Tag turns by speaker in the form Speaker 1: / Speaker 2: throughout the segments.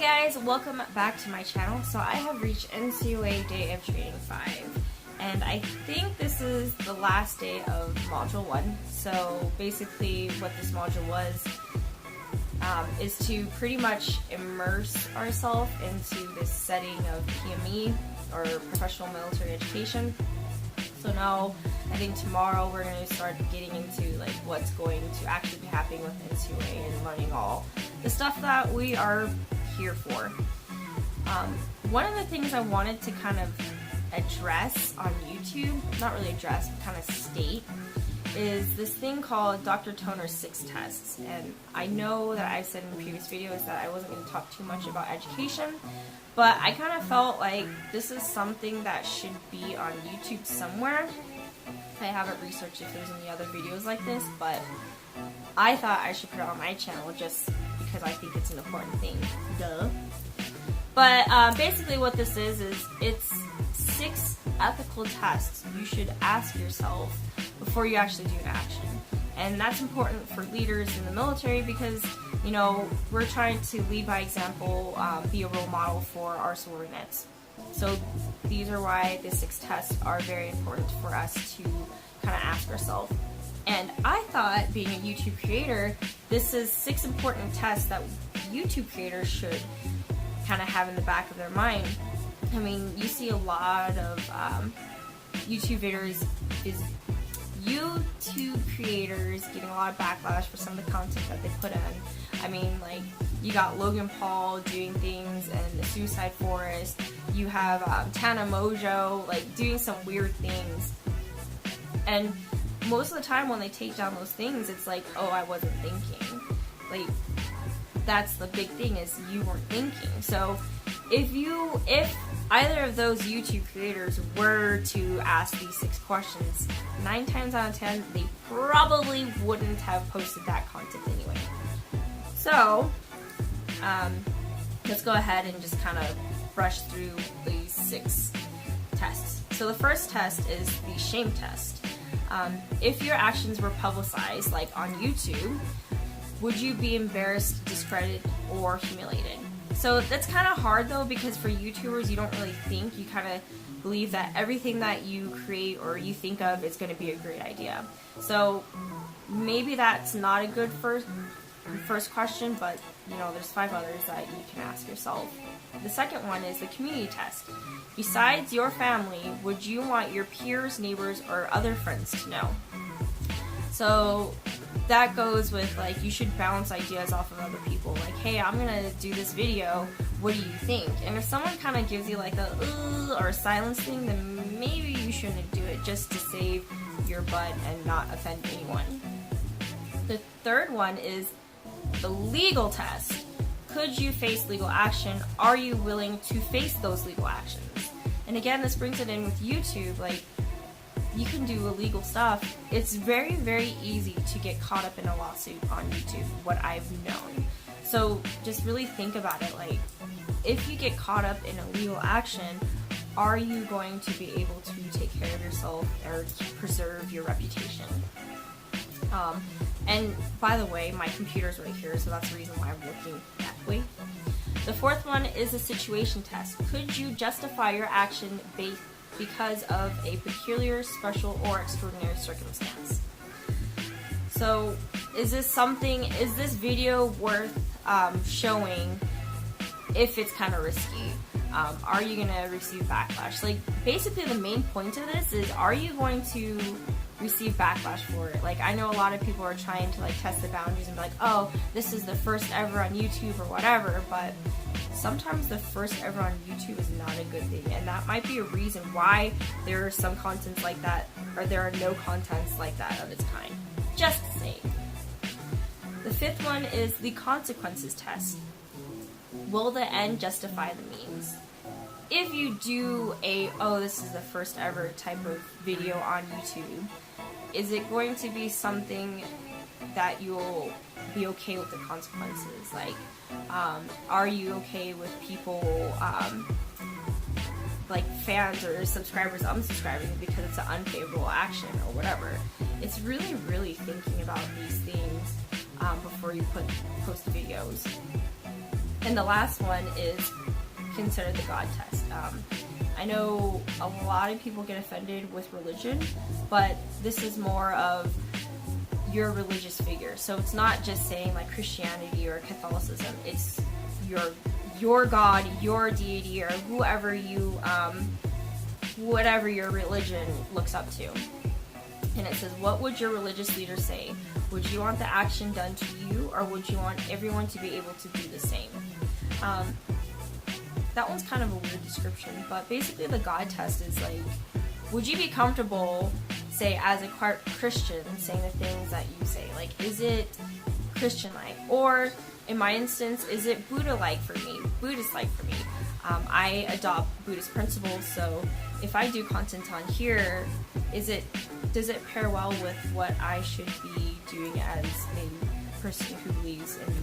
Speaker 1: guys, welcome back to my channel. So I have reached NCOA Day of Training 5, and I think this is the last day of Module 1. So basically what this module was is to pretty much immerse ourselves into this setting of PME, or Professional Military Education. So now, I think tomorrow we're going to start getting into like what's going to actually be happening with NCOA and learning all the stuff that we are here for. One of the things I wanted to kind of address on YouTube, not really address, but kind of state, is this thing called Dr. Toner's 6 tests. And I know that I've said in previous videos that I wasn't going to talk too much about education, but I kind of felt like this is something that should be on YouTube somewhere. I haven't researched if there's any other videos like this, but I thought I should put it on my channel just because I think it's an important thing. Duh. But basically what this is it's 6 ethical tests you should ask yourself before you actually do an action. And that's important for leaders in the military because, you know, we're trying to lead by example, be a role model for our subordinates. So these are why the 6 tests are very important for us to kind of ask ourselves. And I thought, being a YouTube creator, this is 6 important tests that YouTube creators should kind of have in the back of their mind. I mean, you see a lot of YouTube creators getting a lot of backlash for some of the content that they put in. I mean, like, you got Logan Paul doing things in the Suicide Forest. You have Tana Mojo, like, doing some weird things. And most of the time when they take down those things, it's like, oh, I wasn't thinking. Like, that's the big thing, is you weren't thinking. So if either of those YouTube creators were to ask these 6 questions, 9 times out of 10, they probably wouldn't have posted that content anyway. So, let's go ahead and just kind of brush through these 6 tests. So the first test is the shame test. If your actions were publicized, like on YouTube, would you be embarrassed, discredited, or humiliated? So that's kind of hard though, because for YouTubers you don't really think, you kind of believe that everything that you create or you think of is going to be a great idea. So maybe that's not a good first question, but you know, there's 5 others that you can ask yourself. The second one is the community test. Besides your family, would you want your peers, neighbors, or other friends to know? So that goes with, like, you should bounce ideas off of other people. Like, hey, I'm gonna do this video, what do you think? And if someone kind of gives you like a or a silence thing, then maybe you shouldn't do it, just to save your butt and not offend anyone. The third one is the legal test. Could you face legal action? Are you willing to face those legal actions? And again, this brings it in with YouTube. Like, you can do illegal stuff. It's very, very easy to get caught up in a lawsuit on YouTube, what I've known. So just really think about it. Like, if you get caught up in a legal action, are you going to be able to take care of yourself or preserve your reputation? And by the way, my computer's right here, so that's the reason why I'm looking that way. The fourth one is a situation test. Could you justify your action because of a peculiar, special, or extraordinary circumstance? So, is this video worth showing if it's kind of risky? Are you going to receive backlash? Like, basically the main point of this is, are you going to receive backlash for it? Like, I know a lot of people are trying to like test the boundaries and be like, oh, this is the first ever on YouTube or whatever, but sometimes the first ever on YouTube is not a good thing, and that might be a reason why there are some contents like that, or there are no contents like that of its kind. Just saying. The fifth one is the consequences test. Will the end justify the means? If you do this is the first ever type of video on YouTube, is it going to be something that you'll be okay with the consequences? Like, are you okay with people, like fans or subscribers unsubscribing because it's an unfavorable action or whatever? It's really, really thinking about these things before you post videos. And the last one is consider the God test. I know a lot of people get offended with religion, but this is more of your religious figure. So it's not just saying like Christianity or Catholicism. It's your God, your deity, or whoever you, whatever your religion looks up to. And it says, what would your religious leader say? Would you want the action done to you, or would you want everyone to be able to do the same? That one's kind of a weird description, but basically the God test is like, would you be comfortable, say, as a Christian, saying the things that you say? Like, is it Christian-like? Or, in my instance, is it Buddha-like for me? Buddhist-like for me? I adopt Buddhist principles, so if I do content on here, does it pair well with what I should be doing as a person who believes in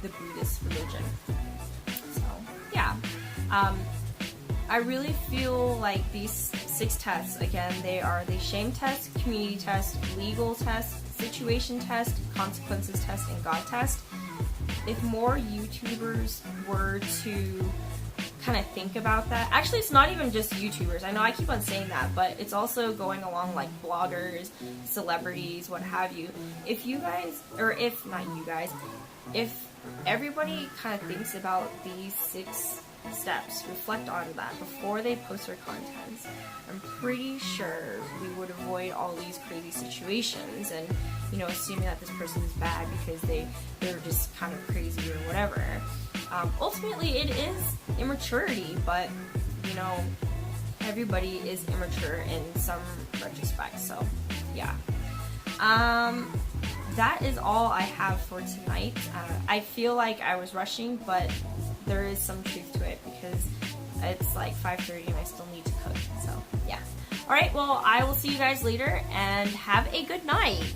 Speaker 1: the Buddhist religion? So, yeah. I really feel like these 6 tests, again, they are the shame test, community test, legal test, situation test, consequences test, and God test. If more YouTubers were to kind of think about that, actually it's not even just YouTubers, I know I keep on saying that, but it's also going along like bloggers, celebrities, what have you. If you guys, or if not you guys, if everybody kind of thinks about these 6 steps, reflect on that before they post their content, I'm pretty sure we would avoid all these crazy situations and, you know, assuming that this person is bad because they're just kind of crazy or whatever. Ultimately, it is immaturity, but, you know, everybody is immature in some retrospect, so, yeah. That is all I have for tonight. I feel like I was rushing, but there is some truth to it because it's like 5:30 and I still need to cook, so, yeah. Alright, well, I will see you guys later, and have a good night!